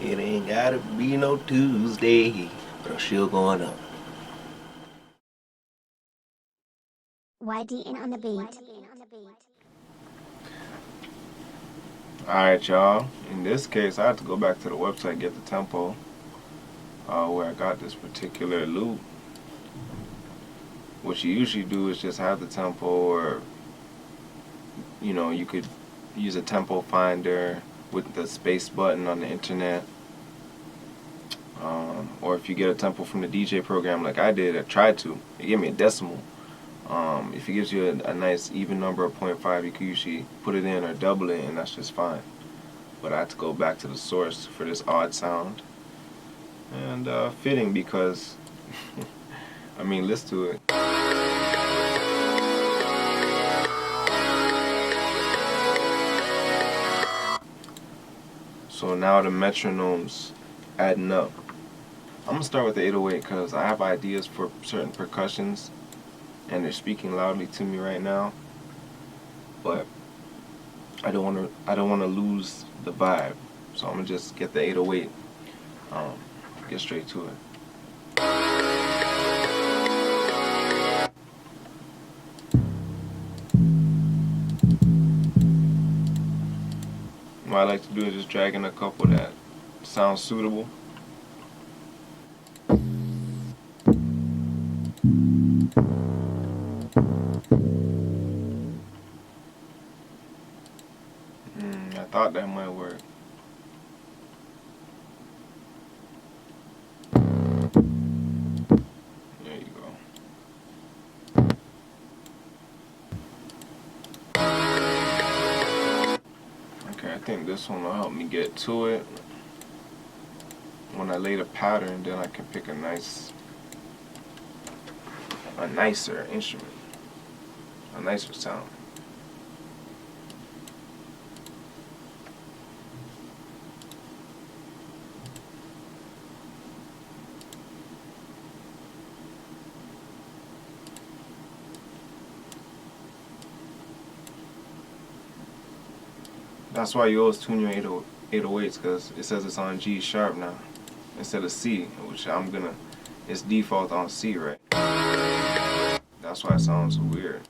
It ain't gotta be no Tuesday, but I'm still going up. YDN on the beat. Alright, y'all. In this case, I had to go back to the website, get the tempo where I got this particular loop. What you usually do is just have the tempo, or you could use a tempo finder with the space button on the internet. Or if you get a tempo from the DJ program like I did, I tried to, it gave me a decimal. If it gives you a nice even number of 0.5, you can usually put it in or double it, and that's just fine. But I had to go back to the source for this odd sound. And fitting, because, I mean, listen to it. So now the metronome's adding up. I'm going to start with the 808 because I have ideas for certain percussions, and they're speaking loudly to me right now, but I don't want to lose the vibe, so I'm gonna just get the 808, get straight to it. What I like to do is just drag in a couple that sound suitable. I thought that might work. There you go. Okay, I think this one will help me get to it. When I lay the pattern, then I can pick a nicer instrument, a nicer sound. That's why you always tune your 808s, because it says it's on G sharp now instead of C, which it's default on C, right? That's why it sounds so weird.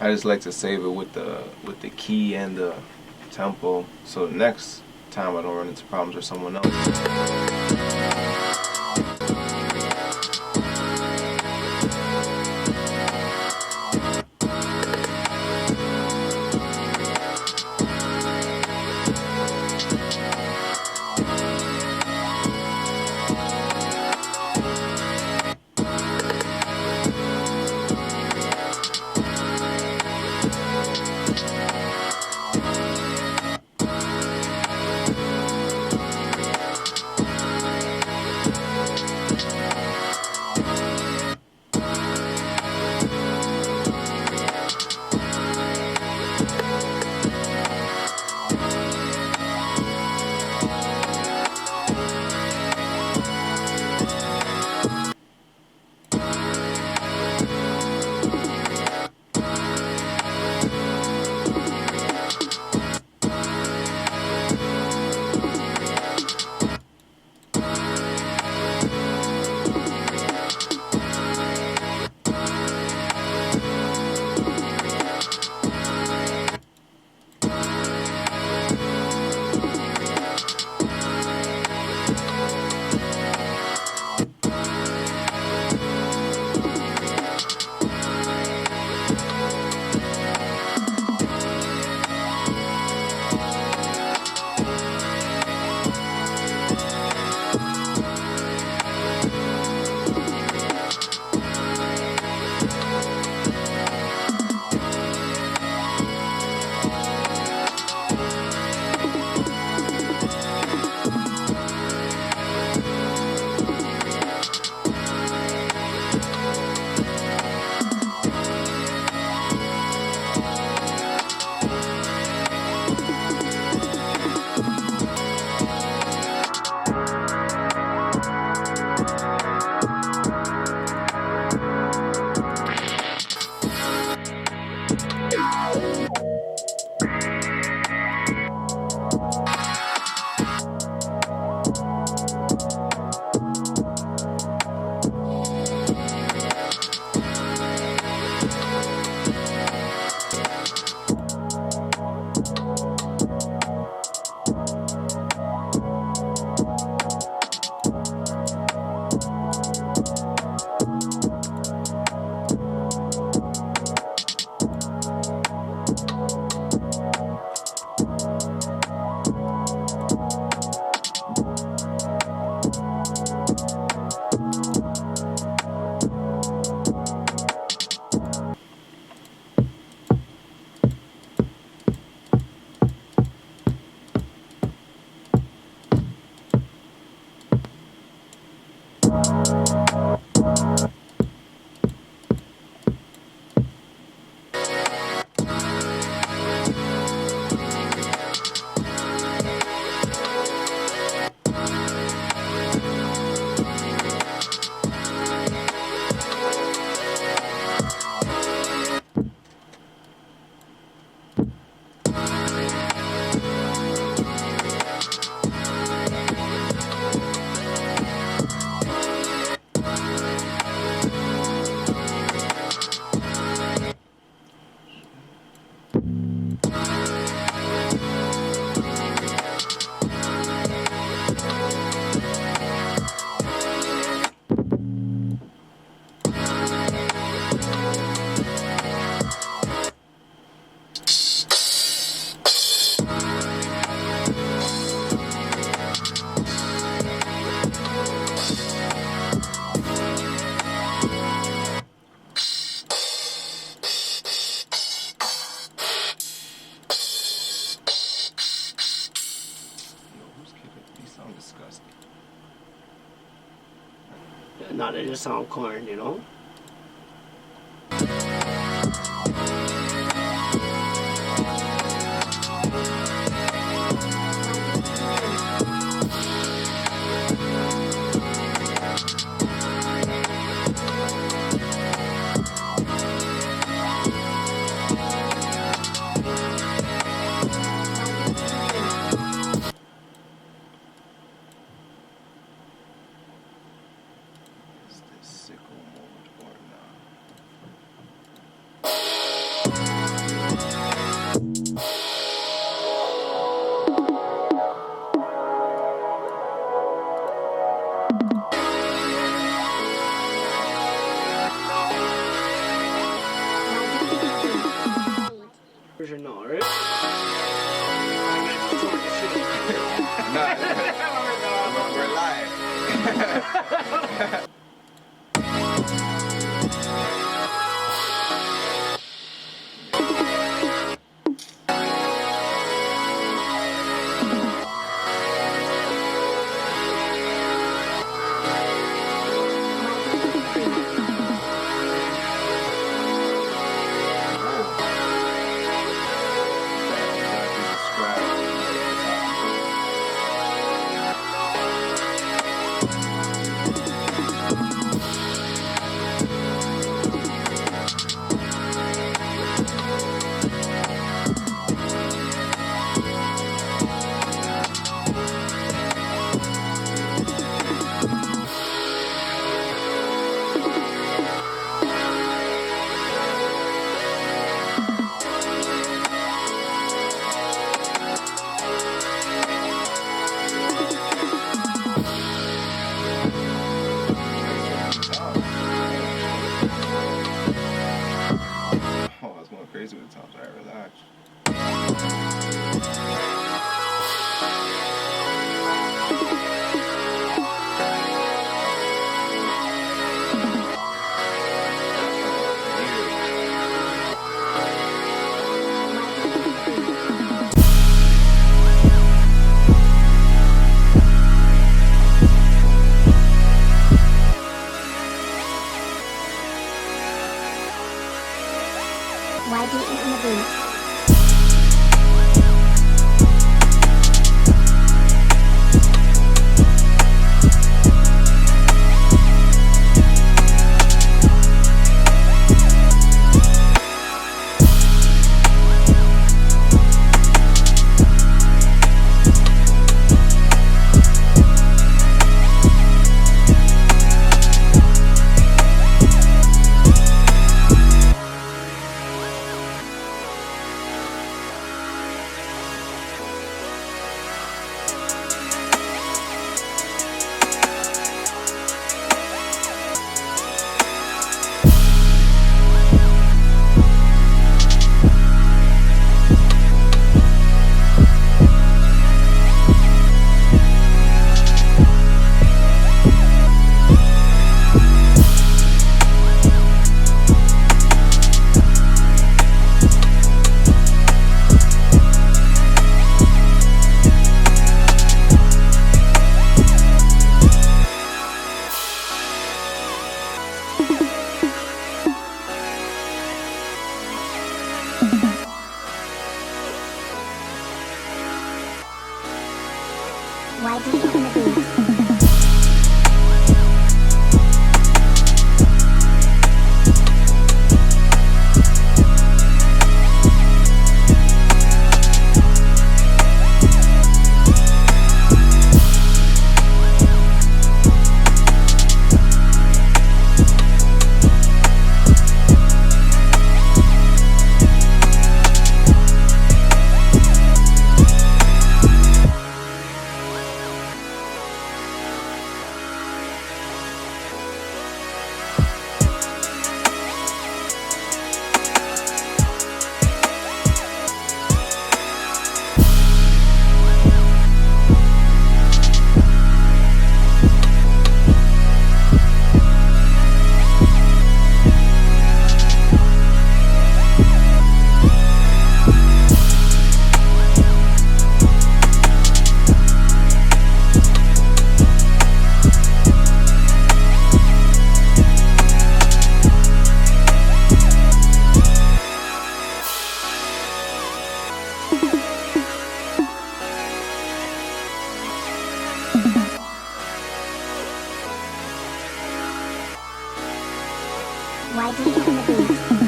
I just like to save it with the key and the tempo, so next time I don't run into problems with someone else. Not that it sound corn, you know. Is this sickle mode or not? Version now, right? We're live. YDN Beatz. YDN Beatz.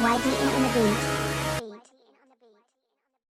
YDN Beatz.